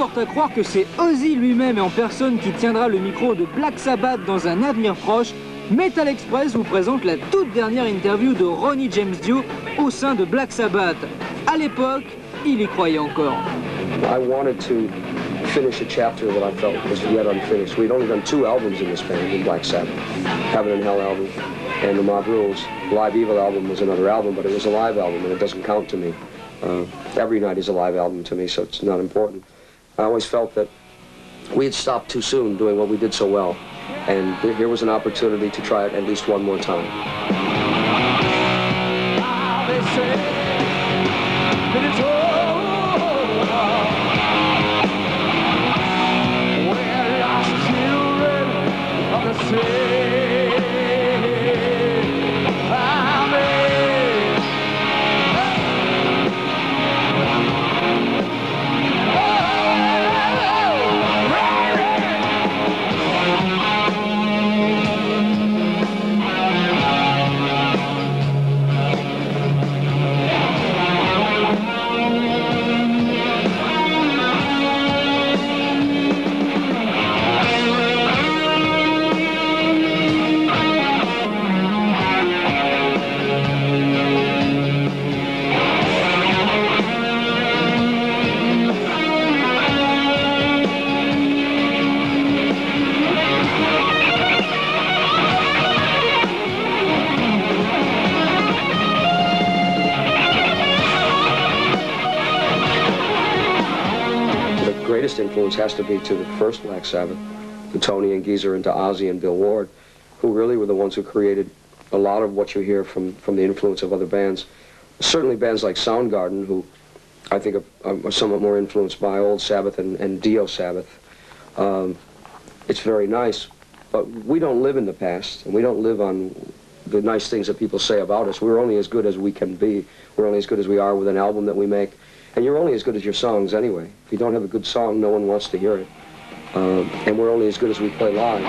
porte à croire que c'est Ozzy lui-même et en personne qui tiendra le micro de Black Sabbath dans un avenir proche, Metal Express vous présente la toute dernière interview de Ronnie James Dio au sein de Black Sabbath. À l'époque, il y croyait encore. I wanted to finish a chapter that I felt was yet unfinished. We'd only done 2 albums in this band, in Black Sabbath, Heaven and Hell album and the Mob Rules. Live Evil album was another album, but it was a live album and it doesn't count to me. Every night is a live album to me, so it's not important. I always felt that we had stopped too soon doing what we did so well, and here was an opportunity to try it at least one more time. They say that it's we're lost children of the sea. Influence has to be to the first Black Sabbath, to Tony and Geezer and to Ozzy and Bill Ward, who really were the ones who created a lot of what you hear from the influence of other bands. Certainly bands like Soundgarden, who I think are somewhat more influenced by old Sabbath and Dio Sabbath. It's very nice, but we don't live in the past, and we don't live on the nice things that people say about us. We're only as good as we can be. We're only as good as we are with an album that we make. And you're only as good as your songs anyway. If you don't have a good song, no one wants to hear it. And we're only as good as we play live.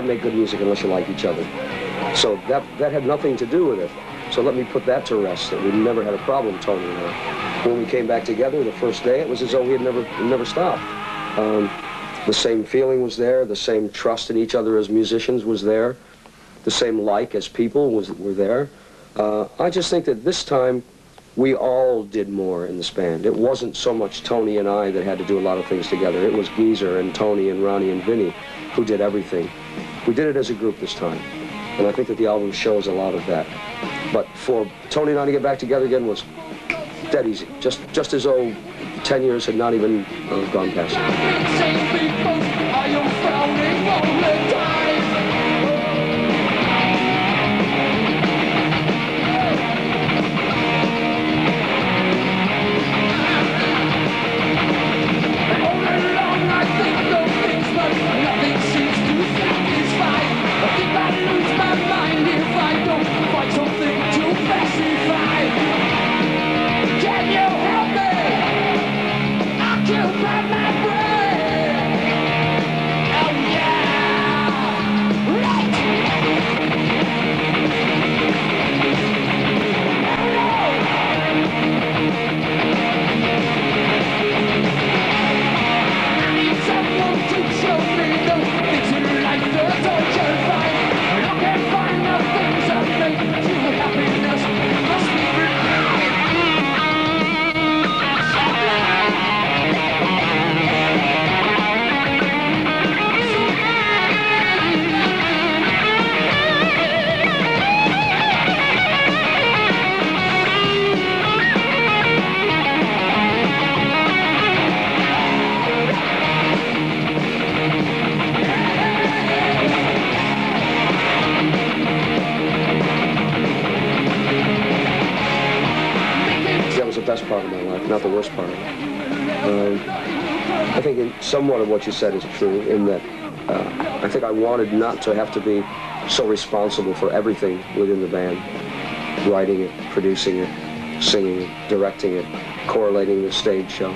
Make good music unless you like each other. So that had nothing to do with it. So let me put that to rest, that we never had a problem, Tony and I. When we came back together the first day, it was as though we had never stopped. The same feeling was there, the same trust in each other as musicians was there, the same like as people were there. I just think that this time we all did more in this band. It wasn't so much Tony and I that had to do a lot of things together. It was Geezer and Tony and Ronnie and Vinny who did everything. We did it as a group this time, and I think that the album shows a lot of that. But for Tony and I to get back together again was dead easy, just as though 10 years had not even gone past. Can you help me? I can't find my brain. best part of my life, not the worst part of it. I think somewhat of what you said is true in that I think I wanted not to have to be so responsible for everything within the band. Writing it, producing it, singing it, directing it, correlating the stage show.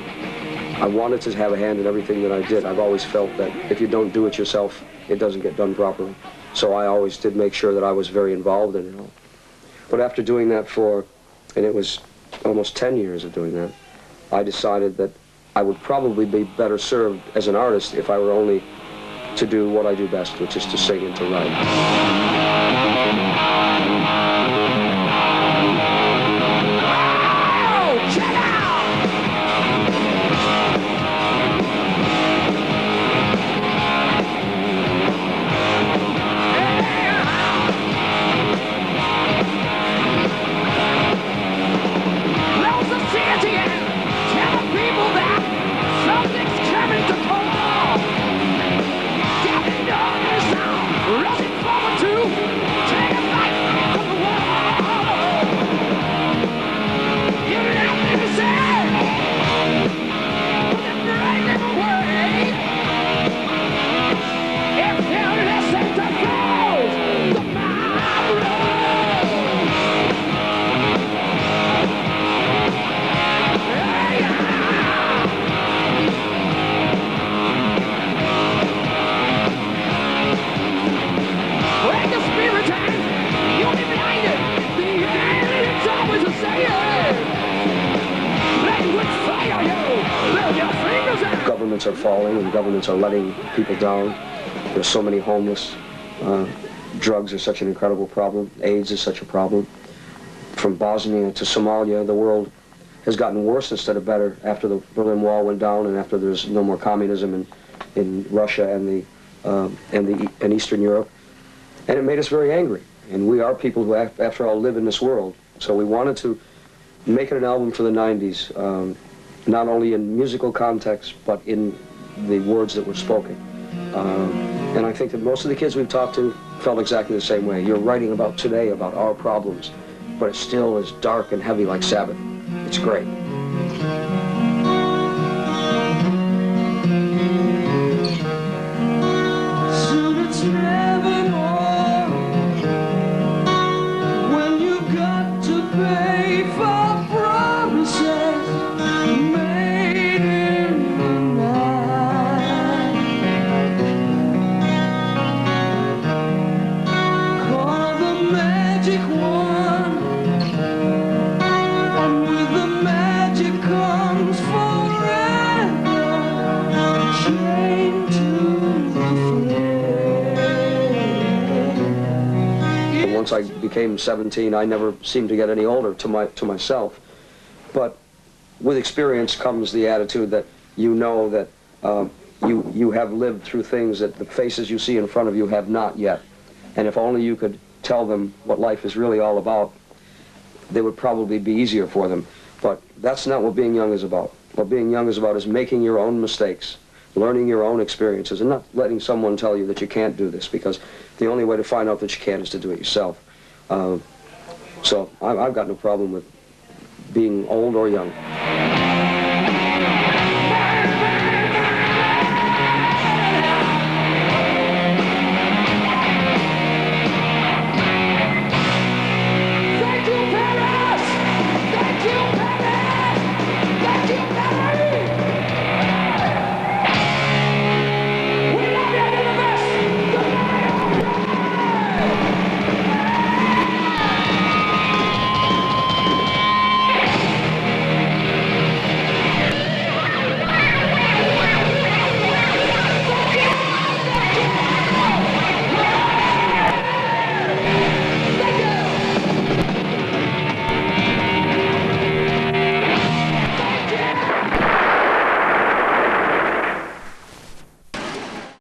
I wanted to have a hand in everything that I did. I've always felt that if you don't do it yourself, it doesn't get done properly. So I always did make sure that I was very involved in it all. But after doing that and it was almost 10 years of doing that, I decided that I would probably be better served as an artist if I were only to do what I do best, which is to sing and to write. Governments are falling and governments are letting people down. There's so many homeless. Drugs are such an incredible problem. AIDS is such a problem. From Bosnia to Somalia, the world has gotten worse instead of better after the Berlin Wall went down and after there's no more communism in Russia and Eastern Europe. And it made us very angry. And we are people who, after all, live in this world. So we wanted to make it an album for the 90s. Not only in musical context, but in the words that were spoken. And I think that most of the kids we've talked to felt exactly the same way. You're writing about today, about our problems, but it still is dark and heavy like Sabbath. It's great. Soon it's never more when you've got to pay for promises made in the night. Call the magic wand, and with the magic comes forever, chained to the flame. Once I became 17, I never seemed to get any older to myself. But with experience comes the attitude that you know that you have lived through things that the faces you see in front of you have not yet. And if only you could tell them what life is really all about, they would probably be easier for them. But that's not what being young is about. What being young is about is making your own mistakes, learning your own experiences, and not letting someone tell you that you can't do this, because the only way to find out that you can't is to do it yourself. So I've got no problem with being old or young.